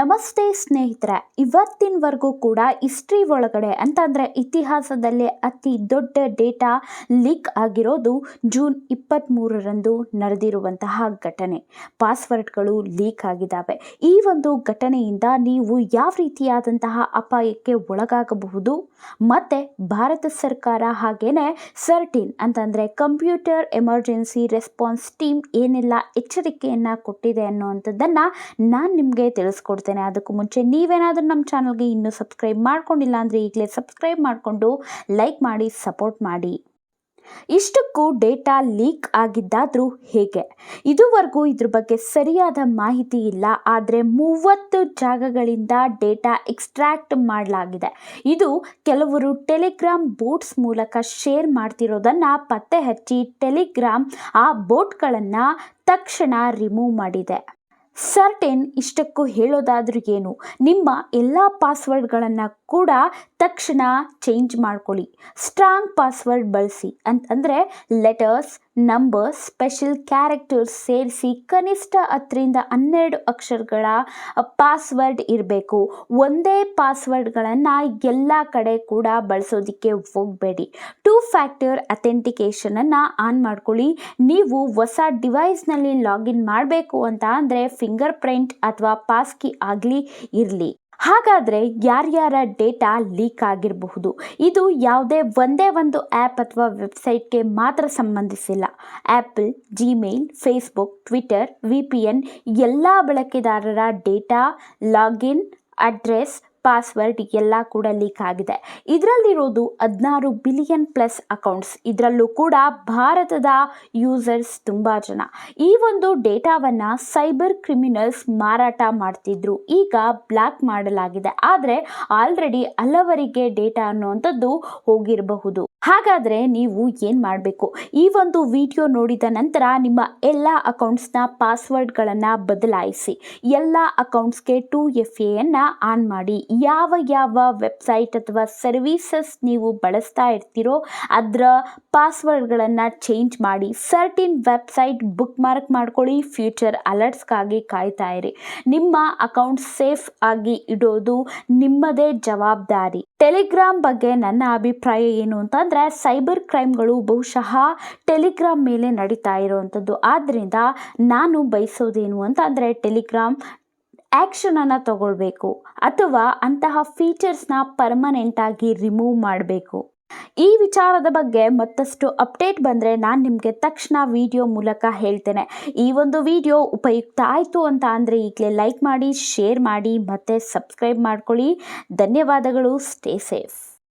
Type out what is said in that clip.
ನಮಸ್ತೆ ಸ್ನೇಹಿತರೆ, ಇವತ್ತಿನವರೆಗೂ ಕೂಡ ಹಿಸ್ಟ್ರಿ ಒಳಗಡೆ ಅಂತಂದರೆ ಇತಿಹಾಸದಲ್ಲೇ ಅತಿ ದೊಡ್ಡ ಡೇಟಾ ಲೀಕ್ ಆಗಿರೋದು ಜೂನ್ 23ರಂದು ನಡೆದಿರುವಂತಹ ಘಟನೆ. ಪಾಸ್ವರ್ಡ್ಗಳು ಲೀಕ್ ಆಗಿದ್ದಾವೆ. ಈ ಒಂದು ಘಟನೆಯಿಂದ ನೀವು ಯಾವ ರೀತಿಯಾದಂತಹ ಅಪಾಯಕ್ಕೆ ಒಳಗಾಗಬಹುದು ಮತ್ತು ಭಾರತ ಸರ್ಕಾರ ಹಾಗೇನೆ ಸರ್ಟಿನ್ ಅಂತಂದರೆ ಕಂಪ್ಯೂಟರ್ ಎಮರ್ಜೆನ್ಸಿ ರೆಸ್ಪಾನ್ಸ್ ಟೀಮ್ ಏನೆಲ್ಲ ಎಚ್ಚರಿಕೆಯನ್ನು ಕೊಟ್ಟಿದೆ ಅನ್ನುವಂಥದ್ದನ್ನು ನಾನು ನಿಮಗೆ ತಿಳಿಸ್ಕೊಡ್ತೇನೆ. ಅದಕ್ಕೂ ಮುಂಚೆ ನೀವೇನಾದರೂ ನಮ್ಮ ಚಾನಲ್ಗೆ ಇನ್ನೂ ಸಬ್ಸ್ಕ್ರೈಬ್ ಮಾಡ್ಕೊಂಡಿಲ್ಲ ಅಂದರೆ ಈಗಲೇ ಸಬ್ಸ್ಕ್ರೈಬ್ ಮಾಡಿಕೊಂಡು ಲೈಕ್ ಮಾಡಿ ಸಪೋರ್ಟ್ ಮಾಡಿ. ಇಷ್ಟಕ್ಕೂ ಡೇಟಾ ಲೀಕ್ ಆಗಿದ್ದಾದರೂ ಹೇಗೆ? ಇದುವರೆಗೂ ಇದ್ರ ಬಗ್ಗೆ ಸರಿಯಾದ ಮಾಹಿತಿ ಇಲ್ಲ. ಆದರೆ 30 ಜಾಗಗಳಿಂದ ಡೇಟಾ ಎಕ್ಸ್ಟ್ರಾಕ್ಟ್ ಮಾಡಲಾಗಿದೆ. ಇದು ಕೆಲವರು ಟೆಲಿಗ್ರಾಮ್ ಬೋಟ್ಸ್ ಮೂಲಕ ಶೇರ್ ಮಾಡ್ತಿರೋದನ್ನು ಪತ್ತೆ ಹಚ್ಚಿ ಟೆಲಿಗ್ರಾಮ್ ಆ ಬೋಟ್ಗಳನ್ನು ತಕ್ಷಣ ರಿಮೂವ್ ಮಾಡಿದೆ. ಸರ್ಟೆನ್ ಇಷ್ಟಕ್ಕೂ ಹೇಳೋದಾದ್ರೂ ಏನು, ನಿಮ್ಮ ಎಲ್ಲ ಪಾಸ್ವರ್ಡ್ಗಳನ್ನು ಕೂಡ ತಕ್ಷಣ ಚೇಂಜ್ ಮಾಡ್ಕೊಳ್ಳಿ. ಸ್ಟ್ರಾಂಗ್ ಪಾಸ್ವರ್ಡ್ ಬಳಸಿ ಅಂತಂದರೆ ಲೆಟರ್ಸ್, ನಂಬರ್ಸ್, ಸ್ಪೆಷಲ್ ಕ್ಯಾರೆಕ್ಟರ್ಸ್ ಸೇರಿಸಿ ಕನಿಷ್ಠ 10ರಿಂದ 12 ಅಕ್ಷರಗಳ ಪಾಸ್ವರ್ಡ್ ಇರಬೇಕು. ಒಂದೇ ಪಾಸ್ವರ್ಡ್ಗಳನ್ನು ಎಲ್ಲ ಕಡೆ ಕೂಡ ಬಳಸೋದಕ್ಕೆ ಹೋಗಬೇಡಿ. 2 ಫ್ಯಾಕ್ಟರ್ ಅಥೆಂಟಿಕೇಷನನ್ನು ಆನ್ ಮಾಡ್ಕೊಳ್ಳಿ. ನೀವು ಹೊಸ ಡಿವೈಸ್ನಲ್ಲಿ ಲಾಗಿನ್ ಮಾಡಬೇಕು ಅಂತ ಅಂದರೆ ಫಿಂಗರ್ ಪ್ರಿಂಟ್ ಅಥವಾ ಪಾಸ್ ಕೀ ಆಗಲಿ ಇರಲಿ. ಹಾಗಾದರೆ ಯಾರ್ಯಾರ ಡೇಟಾ ಲೀಕ್ ಆಗಿರಬಹುದು? ಇದು ಯಾವುದೇ ಒಂದೇ ಒಂದು ಆ್ಯಪ್ ಅಥವಾ ವೆಬ್ಸೈಟ್ಗೆ ಮಾತ್ರ ಸಂಬಂಧಿಸಿಲ್ಲ. Apple, Gmail, Facebook, Twitter, VPN ಎಲ್ಲ ಬಳಕೆದಾರರ ಡೇಟಾ, ಲಾಗಿನ್, ಅಡ್ರೆಸ್, ಪಾಸ್ವರ್ಡ್ ಎಲ್ಲ ಕೂಡ ಲೀಕ್ ಆಗಿದೆ. ಇದರಲ್ಲಿರೋದು 16 ಬಿಲಿಯನ್ ಪ್ಲಸ್ ಅಕೌಂಟ್ಸ್. ಇದರಲ್ಲೂ ಕೂಡ ಭಾರತದ ಯೂಸರ್ಸ್ ತುಂಬ ಜನ. ಈ ಒಂದು ಡೇಟಾವನ್ನು ಸೈಬರ್ ಕ್ರಿಮಿನಲ್ಸ್ ಮಾರಾಟ ಮಾಡ್ತಿದ್ರು. ಈಗ ಬ್ಲಾಕ್ ಮಾಡಲಾಗಿದೆ. ಆದರೆ ಆಲ್ರೆಡಿ ಹಲವರಿಗೆ ಡೇಟಾ ಅನ್ನುವಂಥದ್ದು ಹೋಗಿರಬಹುದು. ಹಾಗಾದರೆ ನೀವು ಏನು ಮಾಡಬೇಕು? ಈ ಒಂದು ವಿಡಿಯೋ ನೋಡಿದ ನಂತರ ನಿಮ್ಮ ಎಲ್ಲ ಅಕೌಂಟ್ಸ್ನ ಪಾಸ್ವರ್ಡ್ಗಳನ್ನು ಬದಲಾಯಿಸಿ. ಎಲ್ಲ ಅಕೌಂಟ್ಸ್ಗೆ 2FAಯನ್ನು ಆನ್ ಮಾಡಿ. ಯಾವ ವೆಬ್ಸೈಟ್ ಅಥವಾ ಸರ್ವೀಸಸ್ ನೀವು ಬಳಸ್ತಾ ಇರ್ತೀರೋ ಅದರ ಪಾಸ್ವರ್ಡ್ಗಳನ್ನು ಚೇಂಜ್ ಮಾಡಿ. ಸರ್ಟಿನ್ ವೆಬ್ಸೈಟ್ ಬುಕ್ ಮಾರ್ಕ್ ಮಾಡ್ಕೊಳ್ಳಿ. ಫ್ಯೂಚರ್ ಅಲರ್ಟ್ಸ್ಗಾಗಿ ಕಾಯ್ತಾ ಇರಿ. ನಿಮ್ಮ ಅಕೌಂಟ್ ಸೇಫ್ ಆಗಿ ಇಡೋದು ನಿಮ್ಮದೇ ಜವಾಬ್ದಾರಿ. ಟೆಲಿಗ್ರಾಮ್ ಬಗ್ಗೆ ನನ್ನ ಅಭಿಪ್ರಾಯ ಏನು ಅಂತಂದರೆ, ಸೈಬರ್ ಕ್ರೈಮ್ಗಳು ಬಹುಶಃ ಟೆಲಿಗ್ರಾಮ್ ಮೇಲೆ ನಡೀತಾ ಇರುವಂಥದ್ದು. ಆದ್ದರಿಂದ ನಾನು ಬಯಸೋದೇನು ಅಂತ ಅಂದರೆ ಟೆಲಿಗ್ರಾಮ್ ಆ್ಯಕ್ಷನನ್ನು ತಗೊಳ್ಬೇಕು ಅಥವಾ ಅಂತಹ ಫೀಚರ್ಸ್ನ ಪರ್ಮನೆಂಟಾಗಿ ರಿಮೂವ್ ಮಾಡಬೇಕು. ಈ ವಿಚಾರದ ಬಗ್ಗೆ ಮತ್ತಷ್ಟು ಅಪ್ಡೇಟ್ ಬಂದರೆ ನಾನು ನಿಮಗೆ ತಕ್ಷಣ ವಿಡಿಯೋ ಮೂಲಕ ಹೇಳ್ತೇನೆ. ಈ ಒಂದು ವಿಡಿಯೋ ಉಪಯುಕ್ತ ಆಯಿತು ಅಂತ ಅಂದರೆ ಈಗಲೇ ಲೈಕ್ ಮಾಡಿ, ಶೇರ್ ಮಾಡಿ ಮತ್ತು ಸಬ್ಸ್ಕ್ರೈಬ್ ಮಾಡ್ಕೊಳ್ಳಿ. ಧನ್ಯವಾದಗಳು. Stay safe.